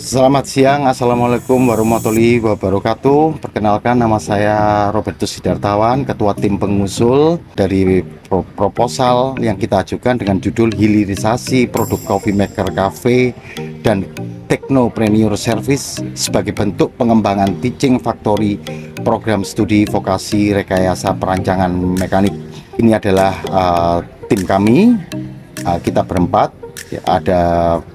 Selamat siang, Assalamualaikum warahmatullahi wabarakatuh. Perkenalkan, nama saya Robertus Sidartawan, Ketua Tim Pengusul dari proposal yang kita ajukan dengan judul Hilirisasi Produk Coffee Maker Cafe dan Technopreneur Service sebagai bentuk pengembangan Teaching Factory Program Studi Vokasi Rekayasa Perancangan Mekanik. Ini adalah tim kami, kita berempat. Ya, ada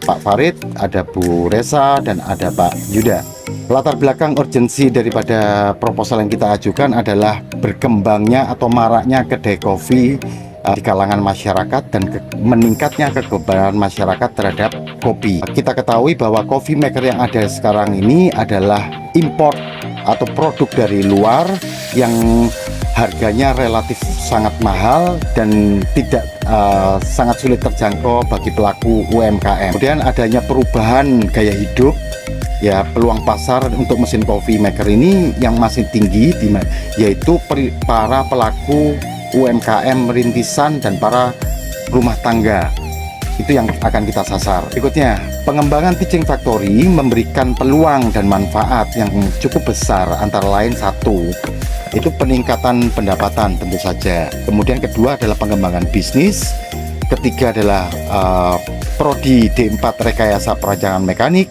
Pak Farid, ada Bu Resa, dan ada Pak Yuda. Latar belakang urgensi daripada proposal yang kita ajukan adalah berkembangnya atau maraknya kedai kopi di kalangan masyarakat dan meningkatnya kekebalan masyarakat terhadap kopi. Kita ketahui bahwa coffee maker yang ada sekarang ini adalah import atau produk dari luar yang harganya relatif sangat mahal dan tidak sangat sulit terjangkau bagi pelaku UMKM. Kemudian adanya perubahan gaya hidup, ya, peluang pasar untuk mesin coffee maker ini yang masih tinggi, yaitu para pelaku UMKM rintisan dan para rumah tangga. Itu yang akan kita sasar. Berikutnya, pengembangan Teaching Factory memberikan peluang dan manfaat yang cukup besar, antara lain satu, itu peningkatan pendapatan tentu saja. Kemudian kedua adalah pengembangan bisnis. Ketiga adalah Prodi D4 Rekayasa Perancangan Mekanik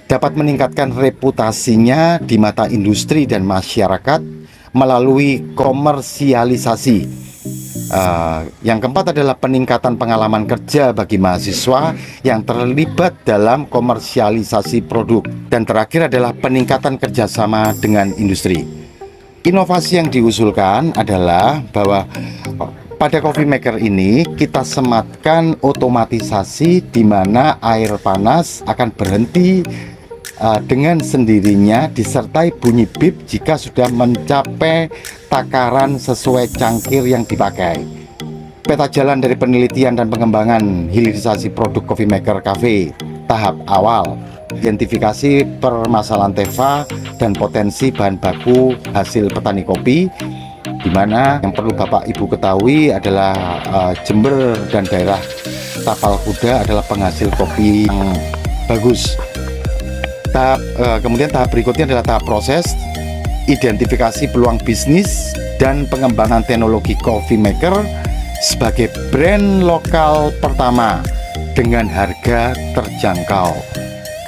dapat meningkatkan reputasinya di mata industri dan masyarakat melalui komersialisasi. Yang keempat adalah peningkatan pengalaman kerja bagi mahasiswa yang terlibat dalam komersialisasi produk. Dan terakhir adalah peningkatan kerjasama dengan industri. Inovasi yang diusulkan adalah bahwa pada coffee maker ini kita sematkan otomatisasi di mana air panas akan berhenti dengan sendirinya disertai bunyi bip jika sudah mencapai takaran sesuai cangkir yang dipakai. Peta jalan dari penelitian dan pengembangan hilirisasi produk coffee maker cafe tahap awal, identifikasi permasalahan TEFA dan potensi bahan baku hasil petani kopi, di mana yang perlu Bapak Ibu ketahui adalah Jember dan daerah Tapal Kuda adalah penghasil kopi yang bagus. Kemudian tahap berikutnya adalah tahap proses, identifikasi peluang bisnis dan pengembangan teknologi coffee maker sebagai brand lokal pertama dengan harga terjangkau.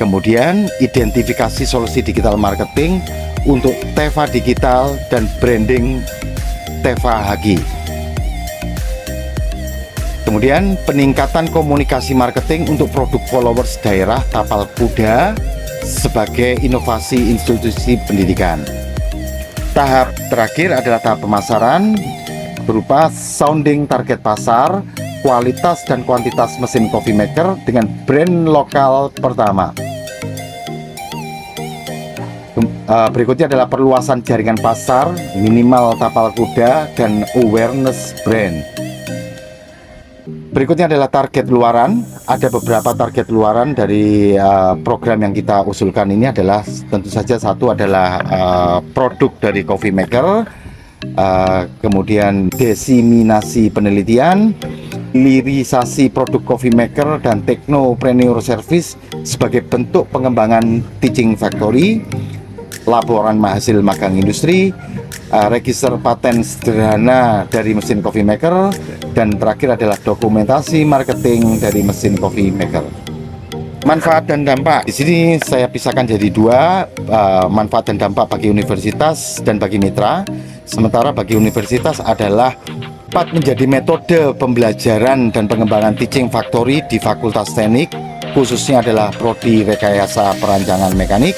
Kemudian identifikasi solusi digital marketing untuk Teva Digital dan branding Teva Hagi. Kemudian peningkatan komunikasi marketing untuk produk followers daerah Tapal Kuda sebagai inovasi institusi pendidikan. Tahap terakhir adalah tahap pemasaran berupa sounding target pasar, kualitas dan kuantitas mesin coffee maker dengan brand lokal pertama. Berikutnya adalah perluasan jaringan pasar, minimal Tapal Kuda, dan awareness brand. Berikutnya adalah target luaran. Ada beberapa target luaran dari program yang kita usulkan ini adalah tentu saja satu adalah produk dari coffee maker, kemudian diseminasi penelitian, hilirisasi produk coffee maker dan technopreneur service sebagai bentuk pengembangan teaching factory, laporan hasil magang industri, register paten sederhana dari mesin coffee maker, dan terakhir adalah dokumentasi marketing dari mesin coffee maker. Manfaat dan dampak di sini saya pisahkan jadi dua, manfaat dan dampak bagi universitas dan bagi mitra. Sementara bagi universitas adalah dapat menjadi metode pembelajaran dan pengembangan teaching factory di Fakultas Teknik, khususnya adalah Prodi Rekayasa Perancangan Mekanik,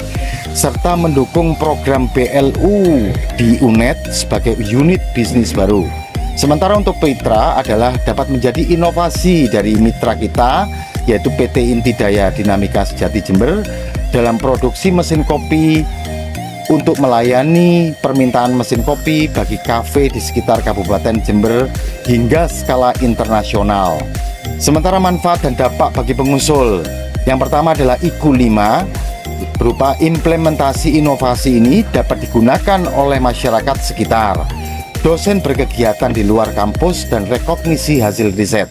serta mendukung program BLU di UNED sebagai unit bisnis baru. Sementara untuk mitra adalah dapat menjadi inovasi dari mitra kita, yaitu PT Intidaya Dinamika Sejati Jember dalam produksi mesin kopi untuk melayani permintaan mesin kopi bagi kafe di sekitar Kabupaten Jember hingga skala internasional. Sementara manfaat dan dampak bagi pengusul, yang pertama adalah IQ 5 berupa implementasi inovasi ini dapat digunakan oleh masyarakat sekitar, dosen berkegiatan di luar kampus, dan rekognisi hasil riset.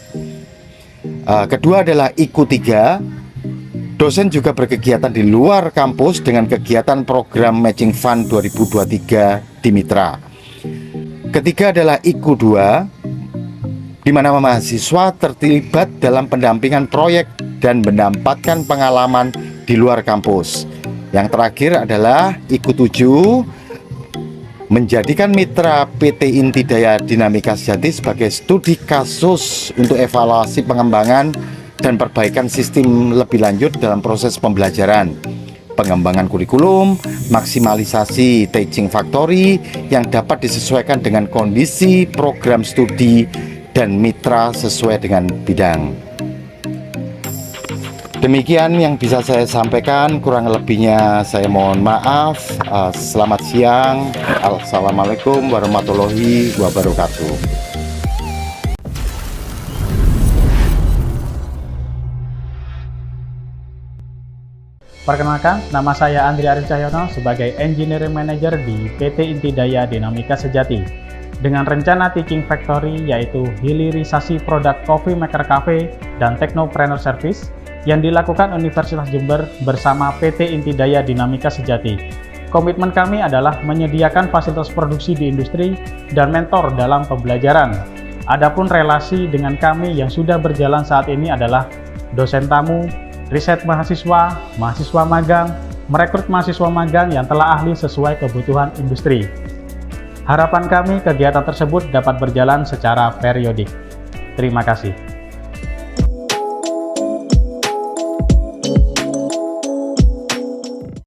Kedua adalah IQ 3 Dosen juga berkegiatan di luar kampus dengan kegiatan program Matching Fund 2023 di Mitra. Ketiga adalah IKU 2, di mana mahasiswa terlibat dalam pendampingan proyek dan mendapatkan pengalaman di luar kampus. Yang terakhir adalah IKU 7, menjadikan mitra PT Intidaya Dinamika Sejati sebagai studi kasus untuk evaluasi pengembangan dan perbaikan sistem lebih lanjut dalam proses pembelajaran, pengembangan kurikulum, maksimalisasi teaching factory yang dapat disesuaikan dengan kondisi program studi dan mitra sesuai dengan bidang. Demikian yang bisa saya sampaikan, kurang lebihnya saya mohon maaf. Selamat siang. Assalamualaikum warahmatullahi wabarakatuh. Perkenalkan, nama saya Andri Arif Cahyono sebagai Engineering Manager di PT Intidaya Dinamika Sejati. Dengan rencana Teaching Factory yaitu hilirisasi produk Coffee Maker Cafe dan Technopreneur Service yang dilakukan Universitas Jember bersama PT Intidaya Dinamika Sejati. Komitmen kami adalah menyediakan fasilitas produksi di industri dan mentor dalam pembelajaran. Adapun relasi dengan kami yang sudah berjalan saat ini adalah dosen tamu, riset mahasiswa, mahasiswa magang, merekrut mahasiswa magang yang telah ahli sesuai kebutuhan industri. Harapan kami kegiatan tersebut dapat berjalan secara periodik. Terima kasih.